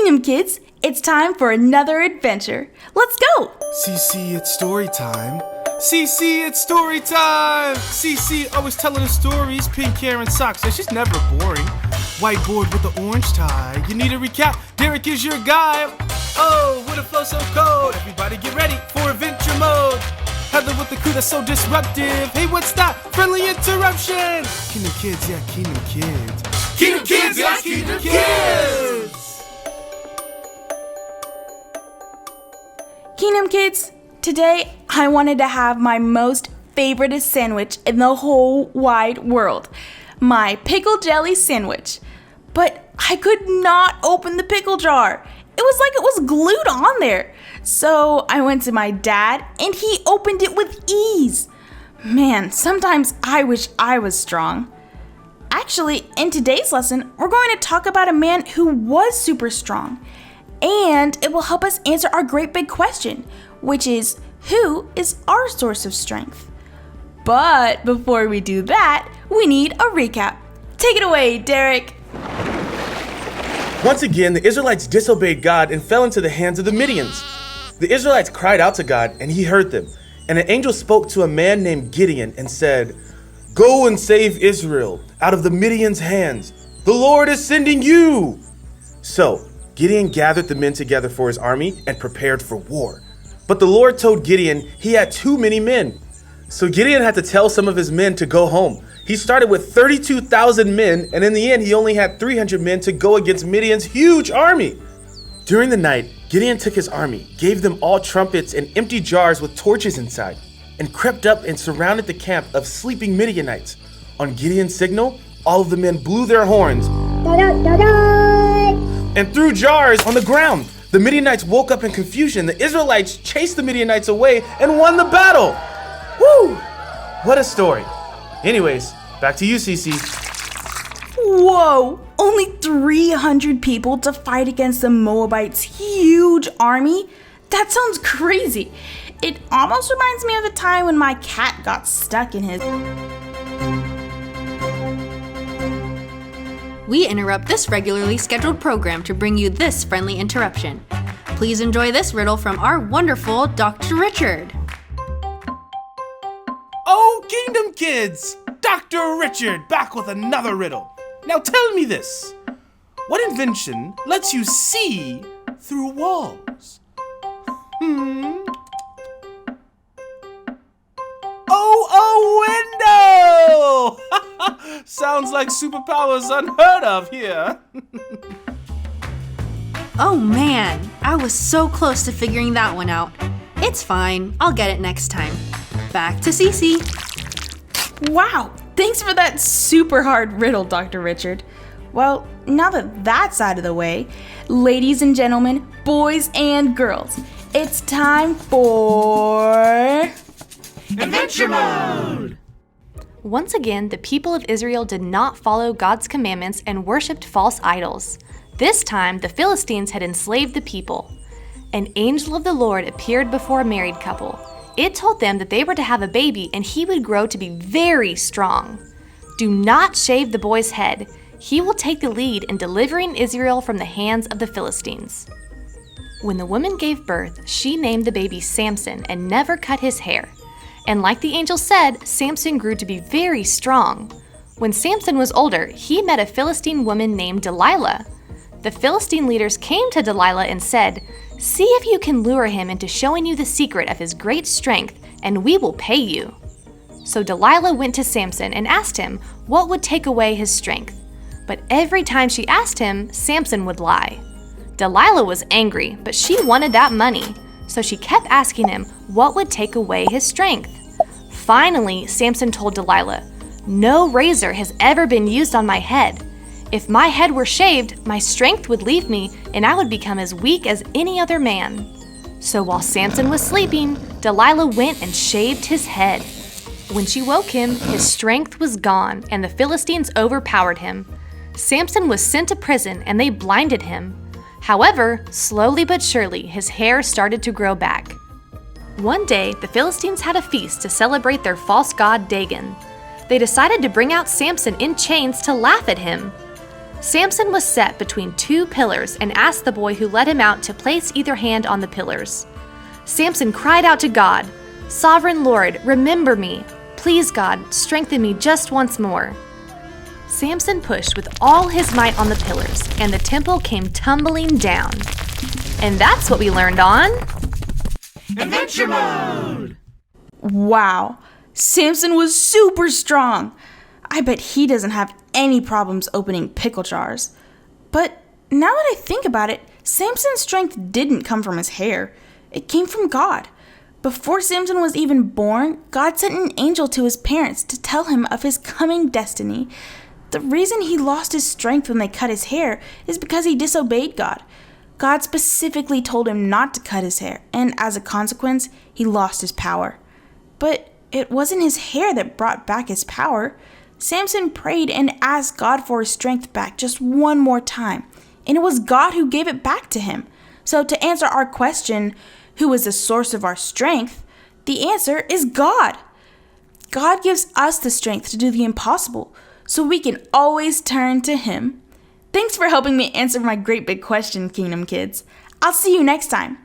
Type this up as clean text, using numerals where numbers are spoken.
Kingdom Kids, it's time for another adventure. Let's go! Cece, it's story time. Cece, it's story time! Cece always telling us stories, pink hair and socks, and she's never boring. Whiteboard with the orange tie. You need a recap? Derek is your guy. Oh, with a flow so cold. Everybody get ready for adventure mode. Heather with the crew that's so disruptive. Hey, what's that? Friendly interruption! Kingdom Kids, yeah, Kingdom Kids. Kingdom Kids, yeah, Kingdom Kids! Kingdom Kids, today I wanted to have my most favorite sandwich in the whole wide world. My pickle jelly sandwich. But I could not open the pickle jar. It was like it was glued on there. So I went to my dad and he opened it with ease. Man, sometimes I wish I was strong. Actually, in today's lesson, we're going to talk about a man who was super strong. And it will help us answer our great big question, which is, who is our source of strength? But before we do that, we need a recap. Take it away, Derek. Once again, the Israelites disobeyed God and fell into the hands of the Midians. The Israelites cried out to God, and he heard them. And an angel spoke to a man named Gideon and said, "Go and save Israel out of the Midians' hands. The Lord is sending you." So Gideon gathered the men together for his army and prepared for war. But the Lord told Gideon he had too many men. So Gideon had to tell some of his men to go home. He started with 32,000 men, and in the end, he only had 300 men to go against Midian's huge army. During the night, Gideon took his army, gave them all trumpets and empty jars with torches inside, and crept up and surrounded the camp of sleeping Midianites. On Gideon's signal, all of the men blew their horns and threw jars on the ground. The Midianites woke up in confusion. The Israelites chased the Midianites away and won the battle. Woo! What a story. Anyways, back to you, Cece. Whoa! Only 300 people to fight against the Moabites' huge army? That sounds crazy. It almost reminds me of the time when my cat got stuck in his... We interrupt this regularly scheduled program to bring you this friendly interruption. Please enjoy this riddle from our wonderful Dr. Richard. Oh, Kingdom Kids! Dr. Richard back with another riddle. Now tell me this. What invention lets you see through walls? Oh, a window! Sounds like superpowers unheard of here. Oh man, I was so close to figuring that one out. It's fine, I'll get it next time. Back to Cece. Wow, thanks for that super hard riddle, Dr. Richard. Well, now that that's out of the way, ladies and gentlemen, boys and girls, it's time for... Adventure Mode! Once again, the people of Israel did not follow God's commandments and worshipped false idols. This time, the Philistines had enslaved the people. An angel of the Lord appeared before a married couple. It told them that they were to have a baby and he would grow to be very strong. Do not shave the boy's head. He will take the lead in delivering Israel from the hands of the Philistines. When the woman gave birth, she named the baby Samson and never cut his hair. And like the angel said, Samson grew to be very strong. When Samson was older, he met a Philistine woman named Delilah. The Philistine leaders came to Delilah and said, "See if you can lure him into showing you the secret of his great strength, and we will pay you." So Delilah went to Samson and asked him what would take away his strength. But every time she asked him, Samson would lie. Delilah was angry, but she wanted that money. So she kept asking him what would take away his strength. Finally, Samson told Delilah, "No razor has ever been used on my head. If my head were shaved, my strength would leave me and I would become as weak as any other man." So while Samson was sleeping, Delilah went and shaved his head. When she woke him, his strength was gone and the Philistines overpowered him. Samson was sent to prison and they blinded him. However, slowly but surely, his hair started to grow back. One day, the Philistines had a feast to celebrate their false god Dagon. They decided to bring out Samson in chains to laugh at him. Samson was set between two pillars and asked the boy who led him out to place either hand on the pillars. Samson cried out to God, "Sovereign Lord, remember me. Please, God, strengthen me just once more." Samson pushed with all his might on the pillars, and the temple came tumbling down. And that's what we learned on Adventure Mode! Wow, Samson was super strong. I bet he doesn't have any problems opening pickle jars. But now that I think about it, Samson's strength didn't come from his hair. It came from God. Before Samson was even born, God sent an angel to his parents to tell him of his coming destiny. The reason he lost his strength when they cut his hair is because he disobeyed God. God specifically told him not to cut his hair, and as a consequence, he lost his power. But it wasn't his hair that brought back his power. Samson prayed and asked God for his strength back just one more time, and it was God who gave it back to him. So to answer our question, who is the source of our strength, the answer is God. God gives us the strength to do the impossible, so we can always turn to Him. Thanks for helping me answer my great big question, Kingdom Kids. I'll see you next time.